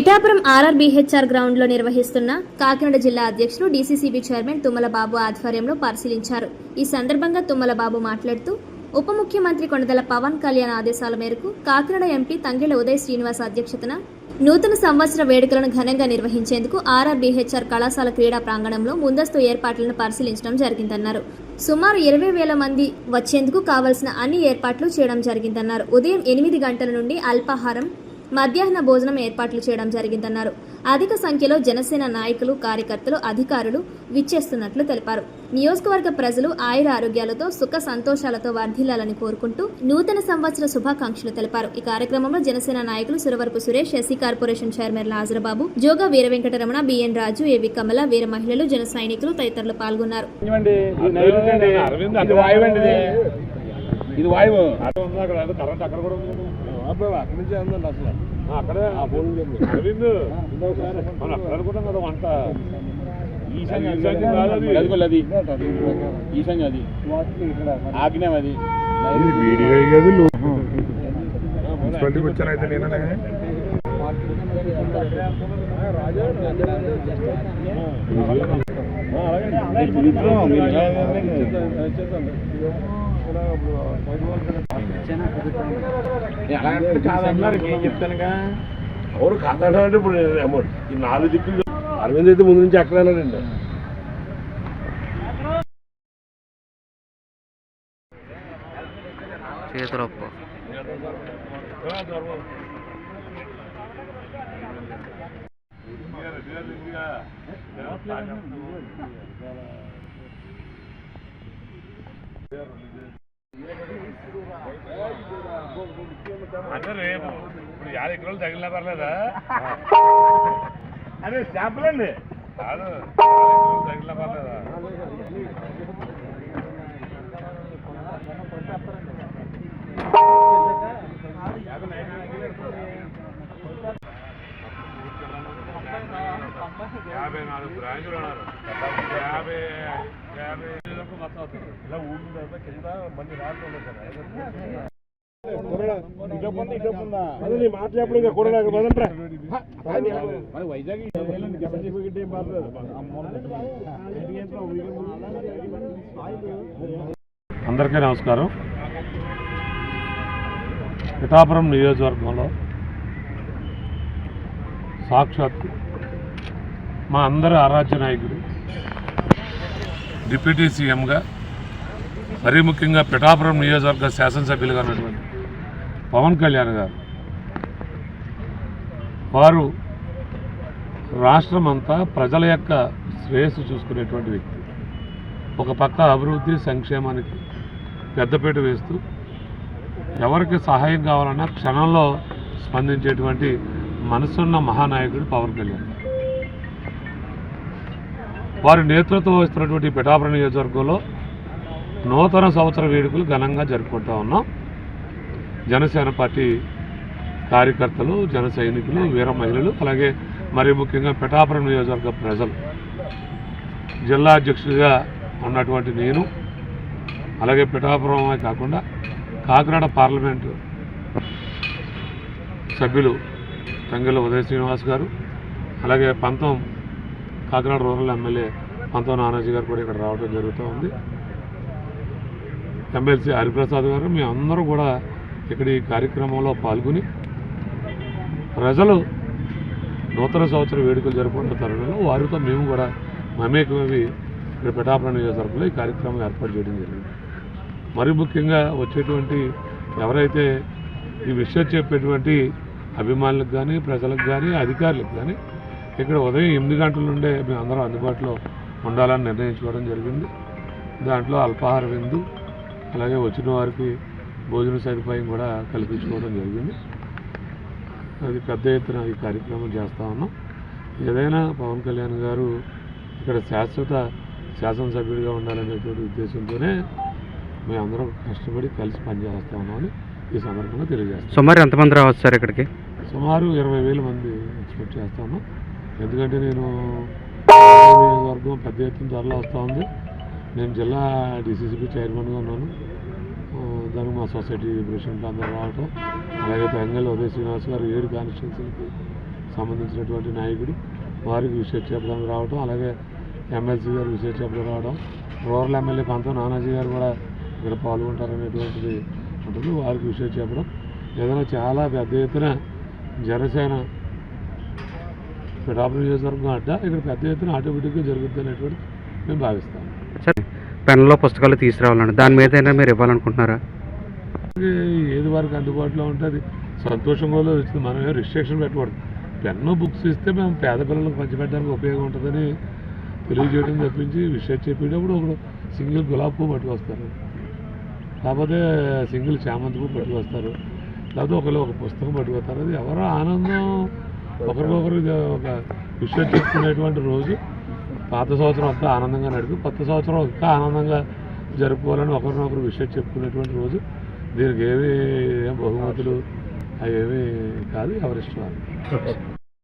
Pithapuram ఆర్ఆర్బీహెచ్ఆర్ ground లో నిర్వహిస్తున్న కాకినాడ జిల్లా అధ్యక్షులు డీసీసీబీ చైర్మన్ తుమ్మల బాబు ఆధ్వర్యంలో పరిశీలించారు. ఈ సందర్భంగా తుమ్మల బాబు మాట్లాడుతూ ఉప ముఖ్యమంత్రి కొణిదెల పవన్ కళ్యాణ్ ఆదేశాల మేరకు కాకినాడ ఎంపీ తంగెళ్ల ఉదయ్ శ్రీనివాస్ అధ్యక్షతన నూతన సంవత్సర వేడుకలను ఘనంగా నిర్వహించేందుకు ఆర్ఆర్బీహెచ్ఆర్ కళాశాల క్రీడా ప్రాంగణంలో ముందస్తు ఏర్పాట్లను పరిశీలించడం జరిగిందన్నారు. సుమారు 20,000 మంది వచ్చేందుకు కావాల్సిన అన్ని ఏర్పాట్లు చేయడం జరిగిందన్నారు. ఉదయం 8 గంటల నుండి అల్పాహారం, మధ్యాహ్న భోజనం ఏర్పాట్లు చేయడం జరిగిందన్నారు. అధిక సంఖ్యలో జనసేన నాయకులు, కార్యకర్తలు, అధికారులు విచ్చేస్తున్నట్లు తెలిపారు. నియోజకవర్గ ప్రజలు ఆయుర ఆరోగ్యాలతో సుఖ సంతోషాలతో వర్ధిల్లాలని కోరుకుంటూ నూతన సంవత్సర శుభాకాంక్షలు తెలిపారు. ఈ కార్యక్రమంలో జనసేన నాయకులు Suravarapu Suresh, SC corporation chairman Lazarababu, Joga Veeravenkataramana, BN Raju, AV Kamala, వీర మహిళలు, జన సైనికులు తదితరులు పాల్గొన్నారు. అక్కడి నుంచి అందండి అసలు అక్కడే అరవింద్ మనం అక్కడ అనుకుంటాం కదా వంట అది ఈశాన్యం అది ఆగ్నేయం అది వీడియో వచ్చానైతే నేనే కాదన్నారు ఏం చెప్తానుగా ఎవరు కాదంటే ఇప్పుడు అమౌంట్ ఈ 4 దిక్కులు అరవింద్ అయితే ముందు నుంచి ఎక్కడన్నారండి. అంటే రేపు ఇప్పుడు 50 ఎకరాలు తగిలినా పర్లేదా? అదే శాంపుల్ అండి కాదు, 50 తగిలినా పర్లేదా? యాభై 4 బ్రాంచులు ఉన్నారు. 50 మొత్తం అవుతుంది. ఇలా ఊరిన తర్వాత కింద మళ్ళీ రాట్లు ఉన్నాయి సార్. మాట్లాడు ఇంకా కూడా వైజాగ్ అందరికీ నమస్కారం. పిఠాపురం నియోజకవర్గంలో సాక్షాత్ మా అందరి ఆరాధ్య నాయకుడు, డిప్యూటీ సీఎంగా, మరీ ముఖ్యంగా పిఠాపురం నియోజకవర్గ శాసనసభ్యులుగా ఉన్నటువంటి పవన్ కళ్యాణ్ గారు, వారు రాష్ట్రం అంతా ప్రజల యొక్క శ్రేయస్సు చూసుకునేటువంటి వ్యక్తి. ఒక పక్క అభివృద్ధి సంక్షేమానికి పెద్దపీట వేస్తూ ఎవరికి సహాయం కావాలన్నా క్షణంలో స్పందించేటువంటి మనసున్న మహానాయకుడు పవన్ కళ్యాణ్. వారి నేతృత్వం వహిస్తున్నటువంటి పిఠాపురం నియోజకవర్గంలో నూతన సంవత్సర వేడుకలు ఘనంగా జరుపుకుంటూ ఉన్నాం. జనసేన పార్టీ కార్యకర్తలు, జన సైనికులు, వీర మహిళలు, అలాగే మరీ ముఖ్యంగా పిఠాపురం నియోజకవర్గ ప్రజలు, జిల్లా అధ్యక్షుడిగా ఉన్నటువంటి నేను, అలాగే పిఠాపురమే కాకుండా కాకినాడ పార్లమెంటు సభ్యులు తంగెళ్ల ఉదయ్ శ్రీనివాస్ గారు, అలాగే కాకినాడ రూరల్ ఎమ్మెల్యే పంతం నానాజీ గారు కూడా ఇక్కడ రావడం జరుగుతూ ఉంది. ఎమ్మెల్సీ హరిప్రసాద్ గారు, మేమందరూ కూడా ఇక్కడ ఈ కార్యక్రమంలో పాల్గొని ప్రజలు నూతన సంవత్సర వేడుకలు జరుపుకున్న తరుణంలో వారితో మేము కూడా మమేకమవి ఇక్కడ పిఠాపురం నియోజకవర్గంలో ఈ కార్యక్రమం ఏర్పాటు చేయడం జరిగింది. మరి ముఖ్యంగా వచ్చేటువంటి ఎవరైతే ఈ విషయం చెప్పేటువంటి అభిమానులకు కానీ, ప్రజలకు కానీ, అధికారులకు కానీ ఇక్కడ ఉదయం 8 గంటల నుండే మేము అందరం అందుబాటులో ఉండాలని నిర్ణయించుకోవడం జరిగింది. దాంట్లో అల్పాహార విందు, అలాగే వచ్చిన వారికి భోజన సదుపాయం కూడా కల్పించుకోవడం జరిగింది. అది పెద్ద ఎత్తున ఈ కార్యక్రమం చేస్తూ ఉన్నాం. ఏదైనా పవన్ కళ్యాణ్ గారు ఇక్కడ శాశ్వత శాసనసభ్యుడిగా ఉండాలనేటువంటి ఉద్దేశంతోనే మేమందరం కష్టపడి కలిసి పనిచేస్తూ ఉన్నామని ఈ సందర్భంగా తెలియజేస్తాం. సుమారు ఎంతమంది రావచ్చు సార్ ఇక్కడికి? సుమారు 20,000 మంది ఎక్స్పెక్ట్ చేస్తాము. ఎందుకంటే నేను నియోజకవర్గం పెద్ద ఎత్తున త్వరలో వస్తూ ఉంది. నేను జిల్లా డీసీసీబీ చైర్మన్గా ఉన్నాను. దానికి మా సొసైటీ ప్రెసిడెంట్ అందరూ రావటం, అలాగే తంగెళ్ల ఉదయ్ శ్రీనివాస్ గారు 7 కాన్స్టిట్యున్సీలకి సంబంధించినటువంటి నాయకుడు వారికి విషయం చెప్పడానికి రావడం, అలాగే ఎమ్మెల్సీ గారు విషయం చెప్పడం రావడం, రూరల్ ఎమ్మెల్యే పంతం నానాజీ గారు కూడా ఇక్కడ పాల్గొంటారనేటువంటిది ఉంటుంది. వారికి విషయం చెప్పడం ఏదైనా చాలా పెద్ద ఎత్తున జనసేన పిఠాపురం నియోజకవర్గం అడ్డ ఇక్కడ పెద్ద ఎత్తున ఆటోమేటిక్గా జరుగుతుంది అనేటువంటి మేము భావిస్తాం. సరే, పెన్నులో పుస్తకాలు తీసుకురావాలండి, దాని మీద అయినా మీరు ఇవ్వాలనుకుంటున్నారా? ఏది వారికి అందుబాటులో ఉంటుంది సంతోషంగా వచ్చింది. మనం ఏం రిస్ట్రిక్షన్ పెట్టకూడదు. పెన్ను బుక్స్ ఇస్తే మేము పేద పిల్లలకు పంచిపెట్టడానికి ఉపయోగం ఉంటుందని తెలియజేయడం తప్పించి విషయం చెప్పేటప్పుడు ఒకడు సింగిల్ గులాబీ పువ్వు పట్టుకొస్తారు, లేకపోతే సింగిల్ చామంతి పువ్వు పట్టుకొస్తారు, లేకపోతే ఒక పుస్తకం పట్టుకొస్తారు. అది ఎవరో ఆనందం ఒకరికొకరు ఒక విషయం చెప్పుకునేటువంటి రోజు. పాత సంవత్సరం అంతా ఆనందంగా నడిపి కొత్త సంవత్సరం ఇంకా ఆనందంగా జరుపుకోవాలని ఒకరినొకరు విషయం చెప్పుకునేటువంటి రోజు. దీనికి ఏమి బహుమతులు అవి ఏమీ కాదు, ఎవరిష్టం.